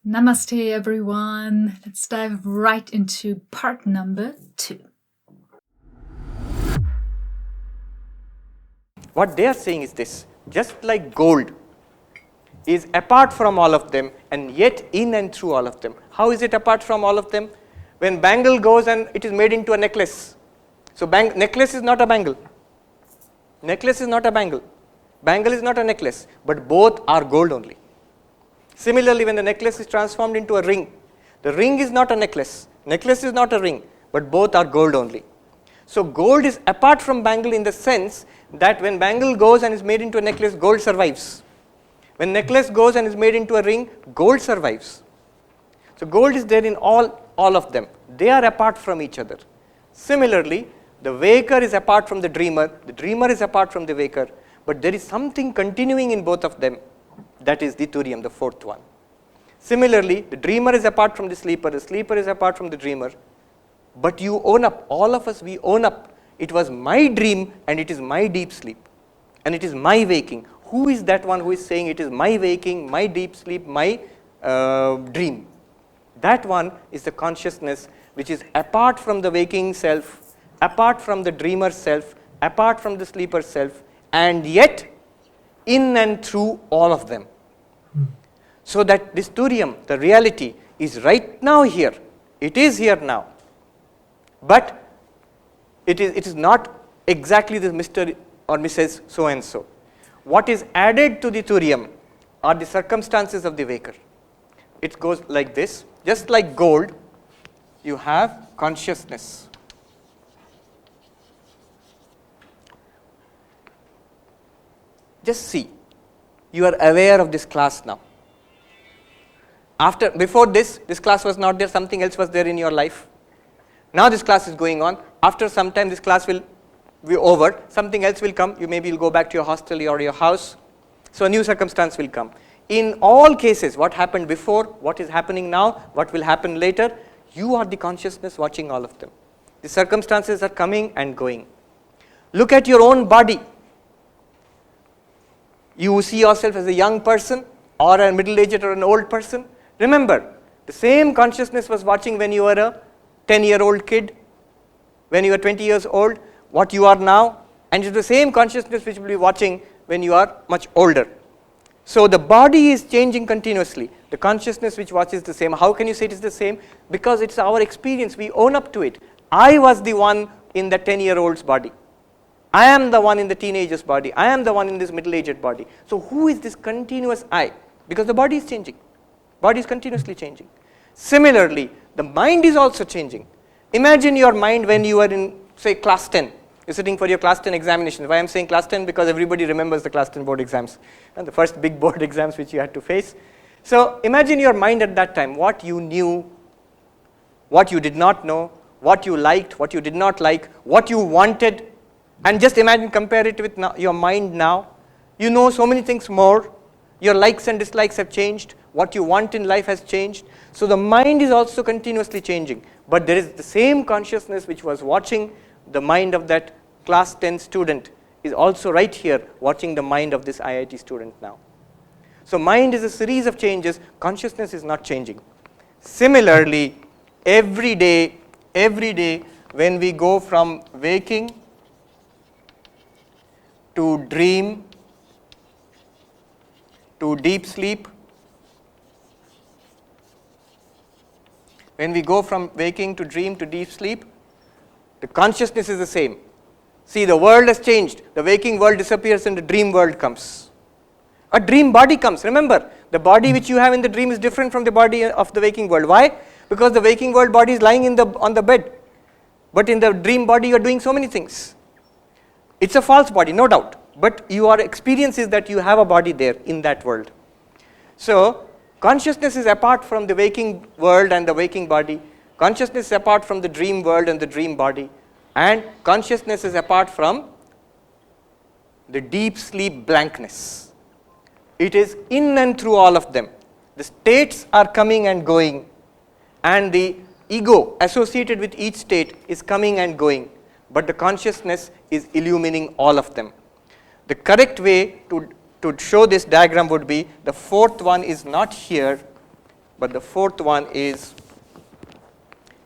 Namaste, everyone. Let's dive right into part number 2. What they are saying is this: just like gold is apart from all of them and yet in and through all of them. How is it apart from all of them? When bangle goes and it is made into a necklace. So necklace is not a bangle. Necklace is not a bangle. Bangle is not a necklace, but both are gold only. Similarly, when the necklace is transformed into a ring, the ring is not a necklace. Necklace is not a ring, but both are gold only. So gold is apart from bangle in the sense that when bangle goes and is made into a necklace, gold survives. When necklace goes and is made into a ring, gold survives. So gold is there in all of them. They are apart from each other. Similarly, the waker is apart from the dreamer is apart from the waker, but there is something continuing in both of them. That is the turiam, the fourth one. Similarly, the dreamer is apart from the sleeper is apart from the dreamer, but you own up, all of us, we own up. It was my dream and it is my deep sleep and it is my waking. Who is that one who is saying it is my waking, my deep sleep, my dream? That one is the consciousness which is apart from the waking self, apart from the dreamer self, apart from the sleeper self, and yet in and through all of them. So that this turiam, the reality, is right now here. It is here now. But it is not exactly this Mr. or Mrs. so and so. What is added to the turiam are the circumstances of the waker. It goes like this. Just like gold, you have consciousness. Just see, you are aware of this class now. Before this class was not there, something else was there in your life. Now this class is going on. After some time, this class will be over. Something else will come. Maybe you'll go back to your hostel or your house. So a new circumstance will come. In all cases, what happened before, what is happening now, what will happen later, you are the consciousness watching all of them. The circumstances are coming and going. Look at your own body. You see yourself as a young person or a middle-aged or an old person. Remember, the same consciousness was watching when you were a 10-year-old kid, when you were 20 years old, what you are now, and it's the same consciousness which will be watching when you are much older. So the body is changing continuously. The consciousness which watches the same. How can you say it is the same? Because it's our experience. We own up to it. I was the one in the 10-year-old's body. I am the one in the teenager's body. I am the one in this middle-aged body. So who is this continuous I? Because the body is changing. Body is continuously changing. Similarly, the mind is also changing. Imagine your mind when you are in, say, class 10. You're sitting for your class 10 examination. Why I'm saying class 10? Because everybody remembers the class 10 board exams. And the first big board exams which you had to face. So imagine your mind at that time. What you knew, what you did not know, what you liked, what you did not like, what you wanted. And just imagine, compare it with your mind now. You know so many things more. Your likes and dislikes have changed. What you want in life has changed. So the mind is also continuously changing. But there is the same consciousness which was watching the mind of that class 10 student is also right here watching the mind of this IIT student now. So mind is a series of changes. Consciousness is not changing. Similarly, every day when we go from waking to dream to deep sleep, when we go from waking to dream to deep sleep, the consciousness is the same. See, the world has changed. The waking world disappears and the dream world comes. A dream body comes. Remember, the body which you have in the dream is different from the body of the waking world. Why? Because the waking world body is lying on the bed. But in the dream body, you are doing so many things. It's a false body, no doubt. But your experience is that you have a body there in that world. So, consciousness is apart from the waking world and the waking body. Consciousness is apart from the dream world and the dream body. And consciousness is apart from the deep sleep blankness. It is in and through all of them. The states are coming and going. And the ego associated with each state is coming and going. But the consciousness is illumining all of them. The correct way to show this diagram would be, the fourth one is not here, but the fourth one is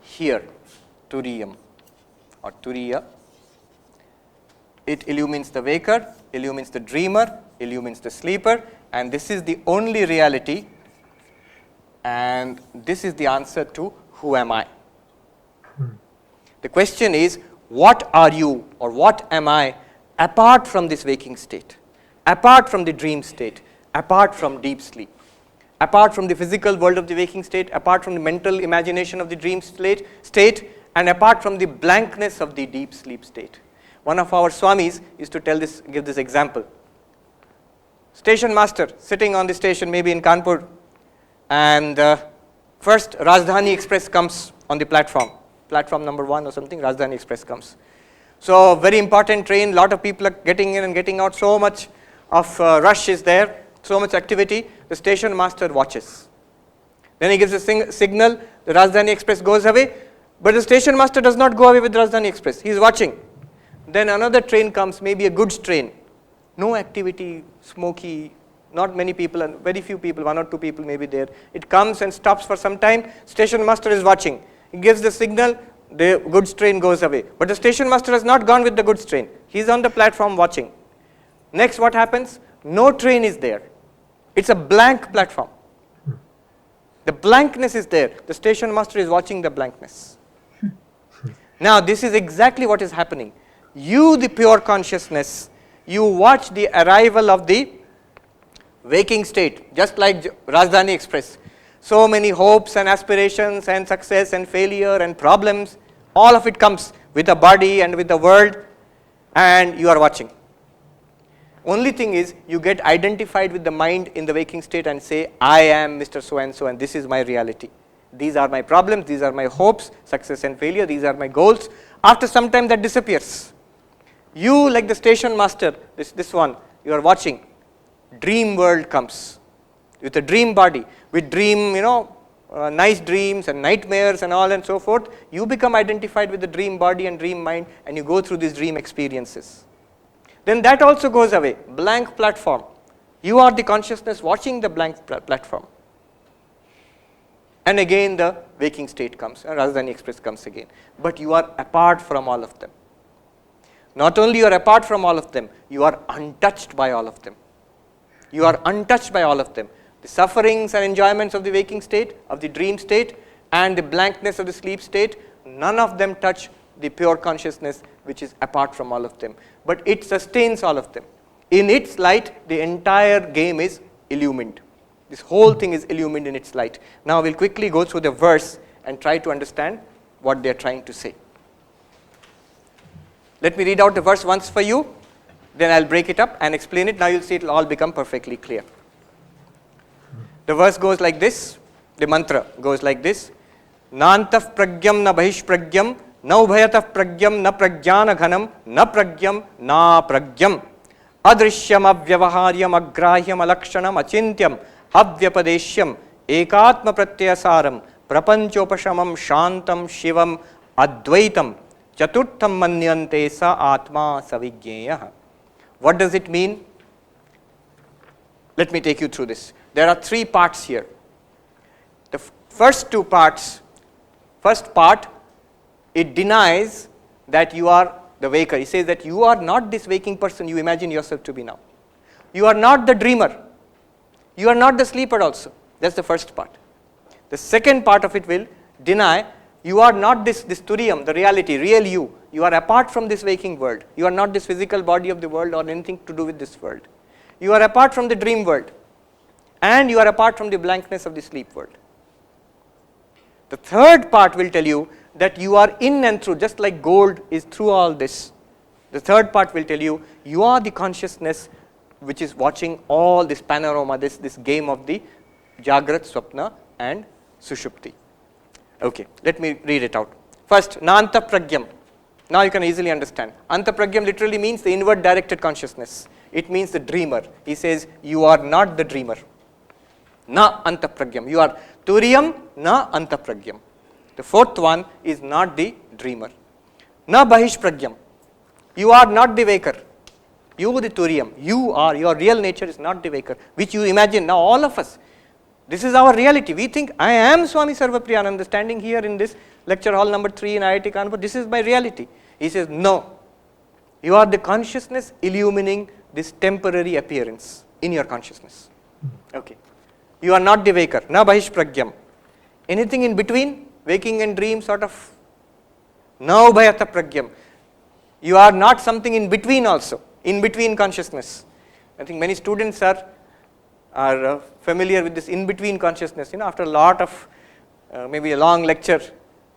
here, Turiya or Turiya. It illumines the waker, illumines the dreamer, illumines the sleeper, and this is the only reality, and this is the answer to who am I. The question is, what are you or what am I apart from this waking state, apart from the dream state, apart from deep sleep, apart from the physical world of the waking state, apart from the mental imagination of the dream state, and apart from the blankness of the deep sleep state. One of our Swamis used to give this example. Station master sitting on the station, maybe in Kanpur, and first Rajdhani Express comes on the platform number 1 or something, Rajdhani Express comes. So very important train, lot of people are getting in and getting out, so much of rush is there, so much activity. The station master watches. Then he gives a signal, the Rajdhani Express goes away, but the station master does not go away with Rajdhani Express, he is watching. Then another train comes, maybe a goods train, no activity, smoky, not many people, and very few people, 1 or 2 people may be there. It comes and stops for some time, station master is watching. He gives the signal, the goods train goes away. But the station master has not gone with the goods train. He is on the platform watching. Next what happens? No train is there. It's a blank platform. The blankness is there. The station master is watching the blankness. Now this is exactly what is happening. You, the pure consciousness, you watch the arrival of the waking state, just like Rajdhani Express. So many hopes and aspirations and success and failure and problems, all of it comes with the body and with the world, and you are watching. Only thing is, you get identified with the mind in the waking state and say, I am Mr. So-and-so and this is my reality. These are my problems, these are my hopes, success and failure, these are my goals. After some time that disappears. You, like the station master, this one, you are watching, dream world comes. With a dream body, with dream, nice dreams and nightmares and all and so forth, you become identified with the dream body and dream mind and you go through these dream experiences. Then that also goes away, blank platform. You are the consciousness watching the blank platform. And again the waking state comes, and Rajdhani Express comes again. But you are apart from all of them. Not only you are apart from all of them, you are untouched by all of them. You are untouched by all of them. The sufferings and enjoyments of the waking state, of the dream state, and the blankness of the sleep state, none of them touch the pure consciousness which is apart from all of them. But it sustains all of them. In its light, the entire game is illumined. This whole thing is illumined in its light. Now we'll quickly go through the verse and try to understand what they're trying to say. Let me read out the verse once for you, then I'll break it up and explain it. Now you'll see it will all become perfectly clear. The verse goes like this, the mantra goes like this. Nantaf pragyam na bahish pragyam, na ubhayataf pragyam na pragyana ghanam, na pragyam na pragyam. Adrishyam avyavaharyam agrahyam alakshanam achintyam avyapadeshyam ekatma pratyasaram prapanchopashamam shantam shivam advaitam chaturtham manyante sa atma savignyayah. What does it mean? Let me take you through this. There are 3 parts here. The first 2 parts, first part, it denies that you are the waker. It says that you are not this waking person you imagine yourself to be now. You are not the dreamer. You are not the sleeper also. That's the first part. The second part of it will deny you are not this Turiyam, the reality, real you. You are apart from this waking world. You are not this physical body of the world or anything to do with this world. You are apart from the dream world. And you are apart from the blankness of the sleep world. The third part will tell you that you are in and through, just like gold is through all this. The third part will tell you, you are the consciousness which is watching all this panorama, this game of the Jagrat, Swapna and Sushupti. Okay, let me read it out. First, Na Anta Pragyam. Now you can easily understand. Anta Pragyam literally means the inward directed consciousness. It means the dreamer. He says, you are not the dreamer. Na Anta Pragyam. You are Turiyam, na Anta Pragyam. The fourth one is not the dreamer. Na Bahish Pragyam. You are not the waker. You the Turiyam. You are, your real nature is not the waker, which you imagine. Now all of us, This is our reality. We think I am Swami Sarvapriyananda standing here in this lecture hall number 3 in IIT Kanpur. This is my reality. He says, no. You are the consciousness illumining this temporary appearance in your consciousness. Okay. You are not the waker. Na bahish pragyam. Anything in between, waking and dream sort of. Na bhayata pragyam. You are not something in between also, in between consciousness. I think many students are familiar with this in-between consciousness. After a lot of, maybe a long lecture,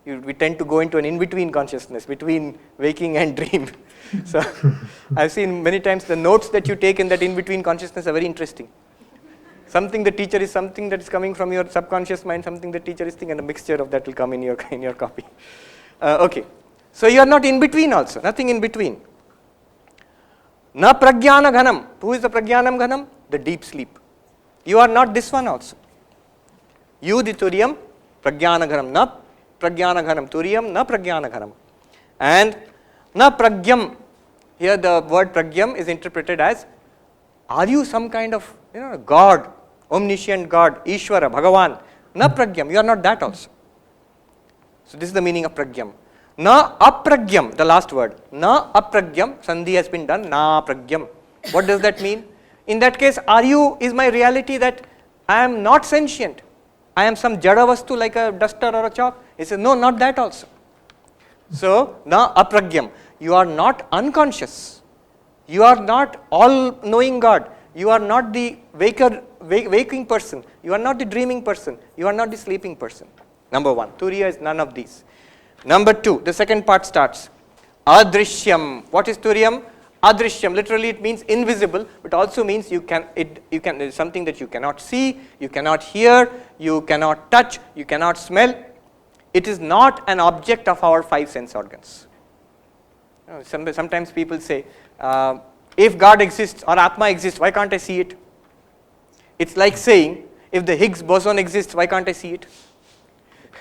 we tend to go into an in-between consciousness, between waking and dream. So, I've seen many times the notes that you take in that in-between consciousness are very interesting. Something the teacher is something that is coming from your subconscious mind, something the teacher is thinking, and a mixture of that will come in your copy. Okay. So, you are not in between also, nothing in between. Na pragyana ghanam. Who is the pragyanam ghanam? The deep sleep. You are not this one also. You the turiyam, pragyana ghanam. Na pragyana ghanam. Turiyam, na pragyana ghanam. And na pragyam. Here the word pragyam is interpreted as, are you some kind of God, omniscient God, Ishvara, Bhagavan? Na pragyam. You are not that also. So this is the meaning of pragyam. Na apragyam, the last word. Na apragyam, sandhi has been done, na pragyam. What does that mean? In that case, is my reality that I am not sentient? I am some jada vastu like a duster or a chalk? He says, no, not that also. So, na apragyam. You are not unconscious. You are not all-knowing God. You are not the waking person. You are not the dreaming person. You are not the sleeping person. Number one, Turiya is none of these. Number two, the second part starts. Adrishyam. What is Turiyam? Adrishyam. Literally it means invisible, but also means it is something that you cannot see, you cannot hear, you cannot touch, you cannot smell. It is not an object of our 5 sense organs. Sometimes people say, if God exists or Atma exists, why can't I see it? It's like saying, if the Higgs boson exists, why can't I see it?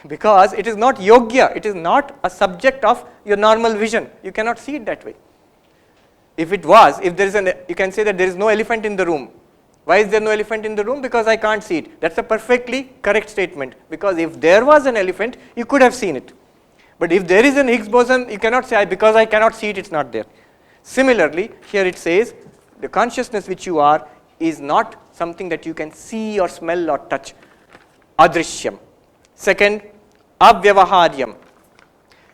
Because it is not yogya, it is not a subject of your normal vision. You cannot see it that way. If it was, if there is you can say that there is no elephant in the room. Why is there no elephant in the room? Because I can't see it. That's a perfectly correct statement. Because if there was an elephant, you could have seen it. But if there is an Higgs boson, you cannot say, because I cannot see it, it's not there. Similarly, here it says, the consciousness which you are is not something that you can see or smell or touch. Adrishyam. Second, avyavaharyam.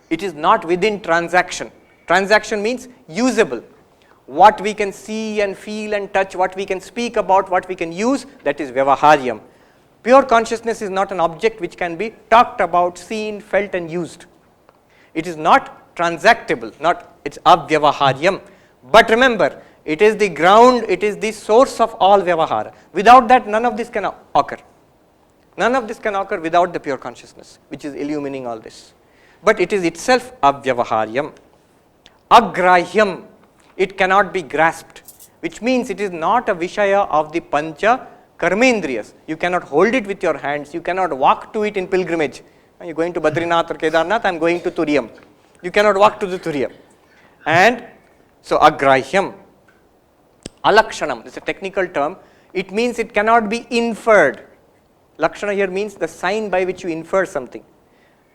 It is not within transaction. Transaction means usable. What we can see and feel and touch, what we can speak about, what we can use, that is vyavaharyam. Pure consciousness is not an object which can be talked about, seen, felt and used. It is not transactable, it's avyavaharyam. But remember, it is the ground, it is the source of all vyavahara. Without that, none of this can occur. None of this can occur without the pure consciousness, which is illumining all this. But it is itself avyavaharyam. Agrahyam, it cannot be grasped, which means it is not a vishaya of the pancha karmendriyas. You cannot hold it with your hands, you cannot walk to it in pilgrimage. You are going to Badrinath or Kedarnath, I am going to Turiyam. You cannot walk to the Turiyam. And so agrahyam. Alakshanam, this is a technical term, it means it cannot be inferred. Lakshana here means the sign by which you infer something.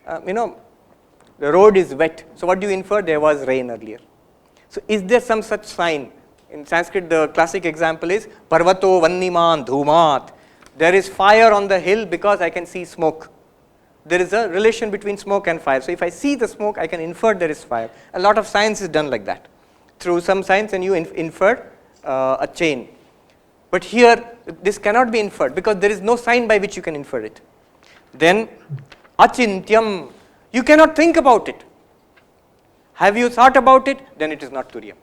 The road is wet, so what do you infer? There was rain earlier. So is there some such sign? In Sanskrit, the classic example is Parvato Vanniman Dhumat. There is fire on the hill because I can see smoke. There is a relation between smoke and fire. So if I see the smoke, I can infer there is fire. A lot of science is done like that. Through some science, and you infer a chain. But here, this cannot be inferred because there is no sign by which you can infer it. Then, achintyam, you cannot think about it. Have you thought about it? Then it is not Turiyam.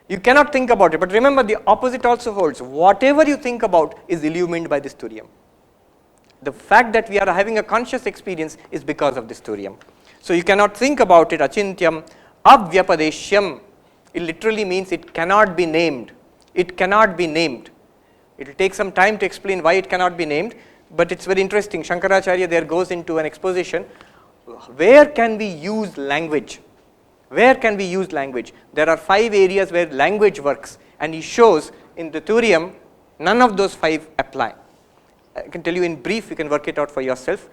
You cannot think about it. But remember, the opposite also holds. Whatever you think about is illumined by this Turiyam. The fact that we are having a conscious experience is because of this Turiyam. So you cannot think about it, achintyam, avyapadeshyam. It literally means it cannot be named. It cannot be named. It will take some time to explain why it cannot be named, but it's very interesting. Shankaracharya there goes into an exposition. Where can we use language? Where can we use language? There are 5 areas where language works, and he shows in the Turiyam, none of those 5 apply. I can tell you in brief, you can work it out for yourself.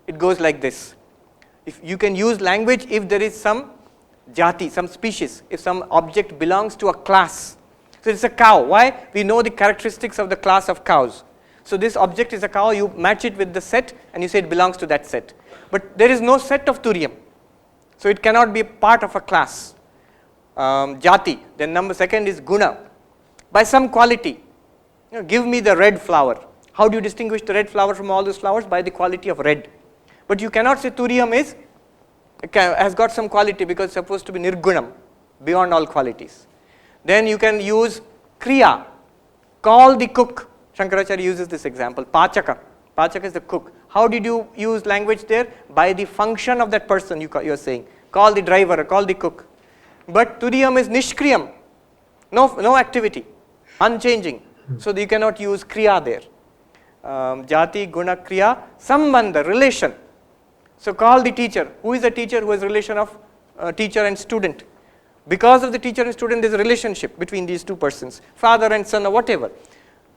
It goes like this. If you can use language if there is some jati, some species, if some object belongs to a class. So it's a cow. Why? We know the characteristics of the class of cows. So this object is a cow, you match it with the set and you say it belongs to that set. But there is no set of Turium. So it cannot be part of a class. Jati. Then number second is guna. By some quality. Give me the red flower. How do you distinguish the red flower from all those flowers? By the quality of red. But you cannot say Turium has got some quality because it's supposed to be nirgunam, beyond all qualities. Then you can use kriya. Call the cook. Shankaracharya uses this example. Pachaka. Pachaka is the cook. How did you use language there? By the function of that person you are saying. Call the driver, call the cook. But Turiyam is nishkriyam. No activity. Unchanging. So you cannot use kriya there. Jati, guna, kriya, sambandha, relation. So call the teacher. Who is the teacher? Who is relation of teacher and student? Because of the teacher and student, there is a relationship between these two persons. Father and son or whatever.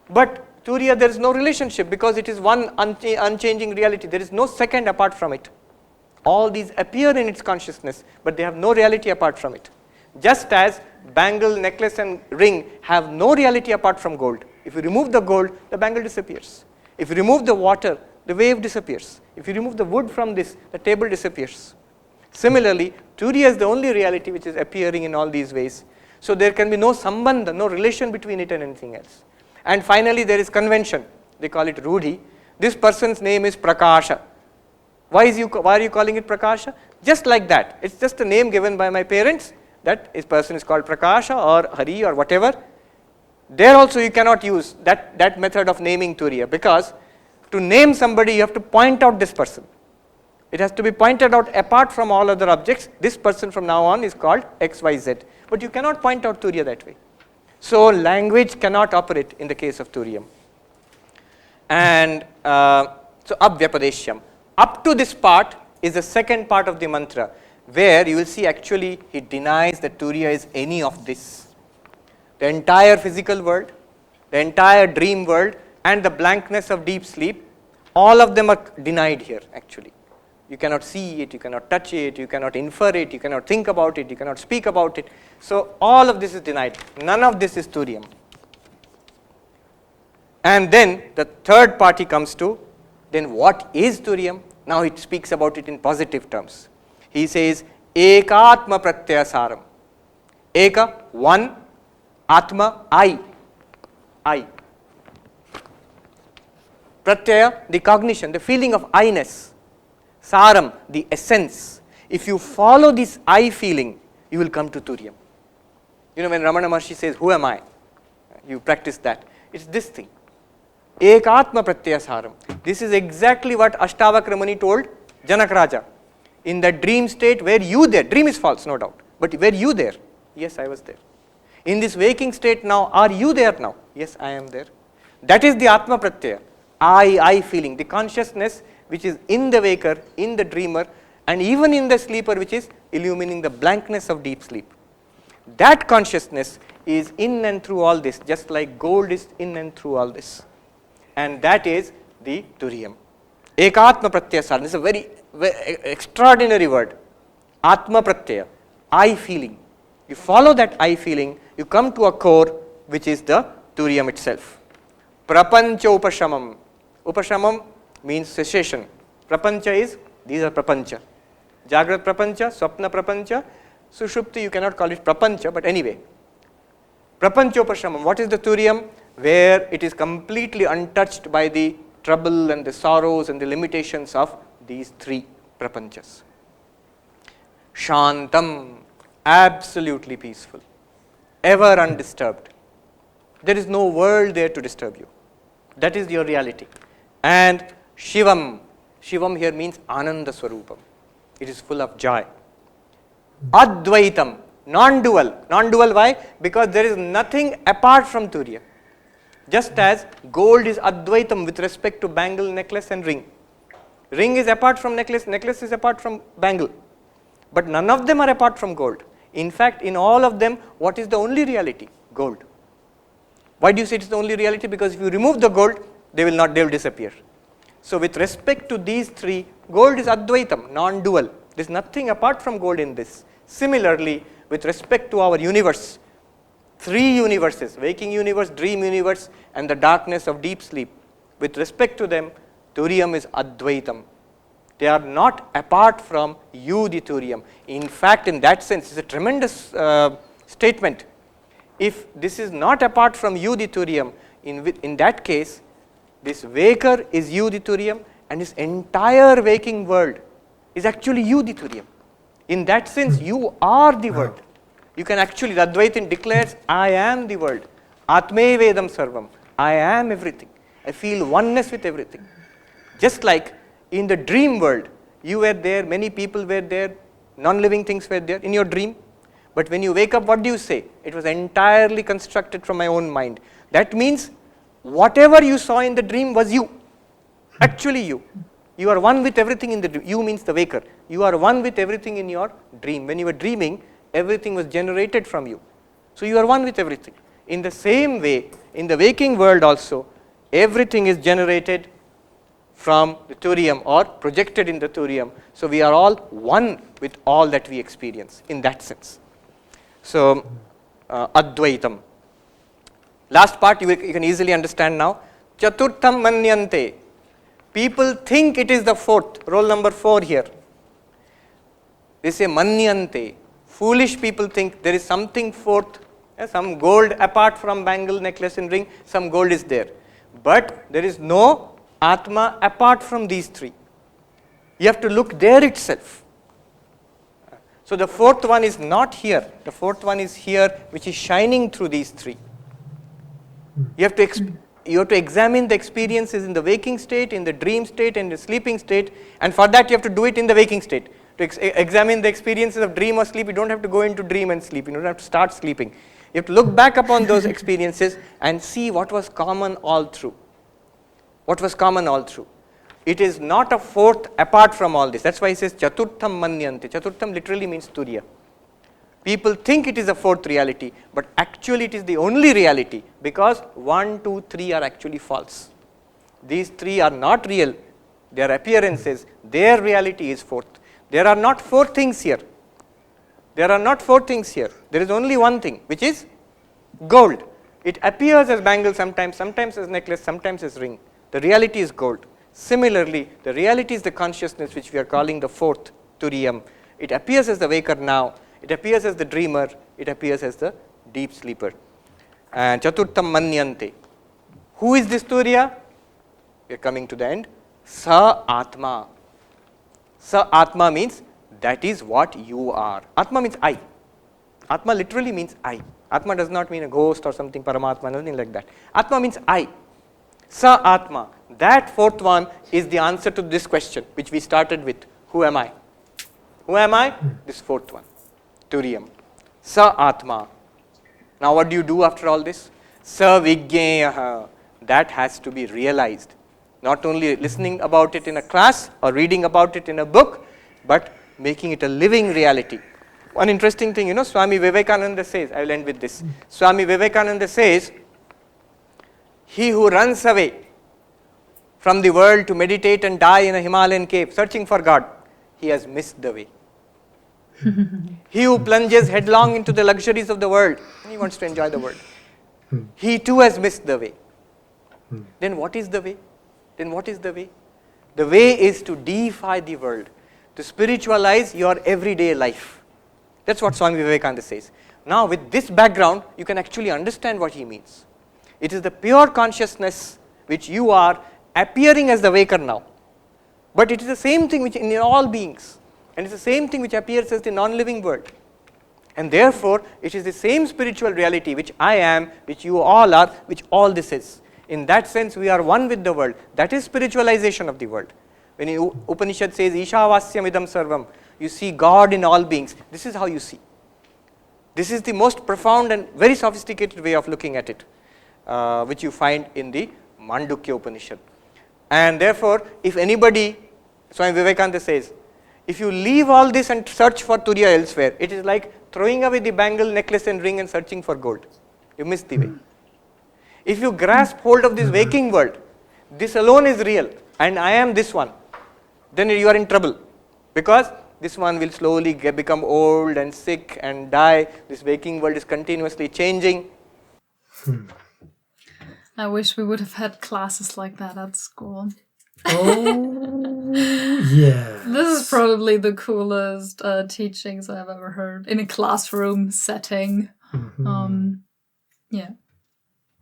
But Turiya, there is no relationship because it is one unchanging reality. There is no second apart from it. All these appear in its consciousness, but they have no reality apart from it. Just as bangle, necklace and ring have no reality apart from gold. If you remove the gold, the bangle disappears. If you remove the water, the wave disappears. If you remove the wood from this, the table disappears. Similarly, Turiya is the only reality which is appearing in all these ways. So there can be no sambandha, no relation between it and anything else. And finally, there is convention. They call it Rudhi. This person's name is Prakasha. Why are you calling it Prakasha? Just like that. It's just a name given by my parents. That this person is called Prakasha or Hari or whatever. There also you cannot use that method of naming Turiya, because to name somebody you have to point out this person. It has to be pointed out apart from all other objects. This person from now on is called XYZ. But you cannot point out Turiya that way. So language cannot operate in the case of Turiyam. And so Abhyapadeshyam. Up to this part is the second part of the mantra, where you will see actually he denies that Turiya is any of this. The entire physical world, the entire dream world and the blankness of deep sleep, all of them are denied here actually. You cannot see it, you cannot touch it, you cannot infer it, you cannot think about it, you cannot speak about it. So all of this is denied. None of this is Turiyam. And then the third party comes to, then what is Turiyam? Now it speaks about it in positive terms. He says, Ekatma Pratyaya Saram. Eka, one, Atma, I. Pratyaya, the cognition, the feeling of I-ness. Saram, the essence. If you follow this I feeling, you will come to Turiyam. You know, when Ramana Maharshi says, who am I? You practice that. It's this thing. Ekatma Pratyaya Saram. This is exactly what Ashtavakra Muni told Janak Raja. In that dream state where you there, dream is false, no doubt, but were you there? Yes, I was there. In this waking state now, are you there now? Yes, I am there. That is the Atma Pratyaya. I feeling, the consciousness which is in the waker, in the dreamer, and even in the sleeper, which is illumining the blankness of deep sleep. That consciousness is in and through all this, just like gold is in and through all this. And that is the Turiyam. Ekatma Pratyaya Saram. This is a very extraordinary word. Atma Pratyaya, I feeling. You follow that I feeling, you come to a core which is the Turiyam itself. Prapancha Upashamam. Upashamam means cessation. Prapancha is, these are Prapancha. Jagrat Prapancha, Swapna Prapancha, Sushupti, you cannot call it Prapancha, but anyway. Prapancha Upashamam. What is the Turiyam? Where it is completely untouched by the trouble and the sorrows and the limitations of these three Prapanchas. Shantam, absolutely peaceful, ever undisturbed. There is no world there to disturb you. That is your reality. And Shivam, Shivam here means Ananda Swarupam. It is full of joy. Advaitam, non-dual. Non-dual why? Because there is nothing apart from Turiya. Just as gold is Advaitam with respect to bangle, necklace and ring. Ring is apart from necklace, necklace is apart from bangle. But none of them are apart from gold. In fact, in all of them, what is the only reality? Gold. Why do you say it is the only reality? Because if you remove the gold, they will disappear. So with respect to these three, gold is Advaitam, non-dual. There is nothing apart from gold in this. Similarly, with respect to our universe, three universes, waking universe, dream universe, and the darkness of deep sleep, with respect to them, Turiya is Advaitam. They are not apart from you, the Turiya. In fact, in that sense, it's a tremendous statement. If this is not apart from you, the Turiya, in that case, this waker is you, the Turiya, and this entire waking world is actually you, the Turiya. In that sense, you are the world. You can actually, the Advaitin declares, I am the world. Atme Vedam Sarvam. I am everything. I feel oneness with everything. Just like in the dream world, you were there, many people were there, non-living things were there in your dream. But when you wake up, what do you say? It was entirely constructed from my own mind. That means whatever you saw in the dream was you. Actually you. You are one with everything in the dream. You means the waker. You are one with everything in your dream. When you were dreaming, everything was generated from you. So you are one with everything. In the same way, in the waking world also, everything is generated from the Turiya or projected in the Turiya. So we are all one with all that we experience in that sense. So Advaitam. Last part you can easily understand now. Chaturtham Manyante. People think it is the fourth, roll number 4 here. They say Manyante. Foolish people think there is something fourth, some gold apart from bangle, necklace and ring, some gold is there. But there is no Atma apart from these three. You have to look there itself. So the fourth one is not here. The fourth one is here, which is shining through these three. You have to examine the experiences in the waking state, in the dream state, and the sleeping state, and for that you have to do it in the waking state. To examine the experiences of dream or sleep, you don't have to go into dream and sleep. You don't have to start sleeping. You have to look back upon those experiences and see what was common all through. What was common all through. It is not a fourth apart from all this. That's why he says Chaturtham Manyante. Chaturtham literally means Turiya. People think it is a fourth reality, but actually it is the only reality, because 1, 2, 3 are actually false. These three are not real. They are appearances. Their reality is fourth. There are not four things here. There are not four things here. There is only one thing, which is gold. It appears as bangle sometimes, sometimes as necklace, sometimes as ring. The reality is gold. Similarly, the reality is the consciousness, which we are calling the fourth Turiyam. It appears as the waker now. It appears as the dreamer. It appears as the deep sleeper. And Chaturtham Manyante. Who is this Turiya? We are coming to the end. Sa Atma. Sa Atma means that is what you are. Atma means I. Atma literally means I. Atma does not mean a ghost or something, Paramatma, nothing like that. Atma means I. Sa Atma. That fourth one is the answer to this question, which we started with. Who am I? Who am I? This fourth one. Turiyam. Sa Atma. Now what do you do after all this? Sa Vijñeyaha. That has to be realized. Not only listening about it in a class or reading about it in a book, but making it a living reality. One interesting thing, Swami Vivekananda says, I will end with this. Swami Vivekananda says, he who runs away from the world to meditate and die in a Himalayan cave, searching for God, he has missed the way. He who plunges headlong into the luxuries of the world, he wants to enjoy the world, he too has missed the way. Then what is the way? Then what is the way? The way is to deify the world, to spiritualize your everyday life. That's what Swami Vivekananda says. Now with this background, you can actually understand what he means. It is the pure consciousness which you are appearing as the waker now. But it is the same thing which in all beings. And it's the same thing which appears as the non-living world. And therefore, it is the same spiritual reality which I am, which you all are, which all this is. In that sense, we are one with the world. That is spiritualization of the world. When Upanishad says, Ishavasyam idam sarvam, you see God in all beings. This is how you see. This is the most profound and very sophisticated way of looking at it, which you find in the Mandukya Upanishad. And therefore, if anybody, Swami Vivekananda says, if you leave all this and search for Turiya elsewhere, it is like throwing away the bangle, necklace and ring and searching for gold. You miss the way. If you grasp hold of this waking world, this alone is real and I am this one, then you are in trouble, because this one will slowly become old and sick and die. This waking world is continuously changing. I wish we would have had classes like that at school. Oh, yeah. This is probably the coolest teachings I've ever heard in a classroom setting. Yeah.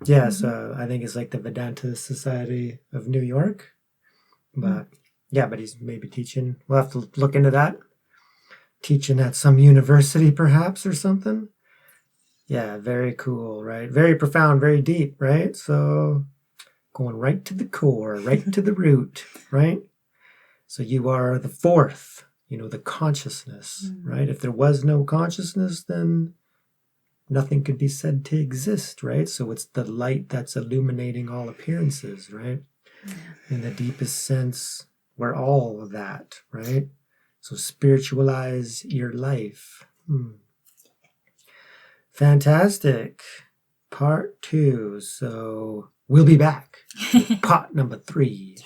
Yeah, so I think it's like the Vedanta Society of New York. But yeah, but he's maybe teaching. We'll have to look into that. Teaching at some university perhaps or something. Yeah, very cool, right? Very profound, very deep, right? So going right to the core, right to the root, right? So you are the fourth, the consciousness, right? If there was no consciousness, then nothing could be said to exist, right? So it's the light that's illuminating all appearances, right? In the deepest sense, we're all of that, right? So spiritualize your life. Fantastic. Part 2. So we'll be back. Part number 3.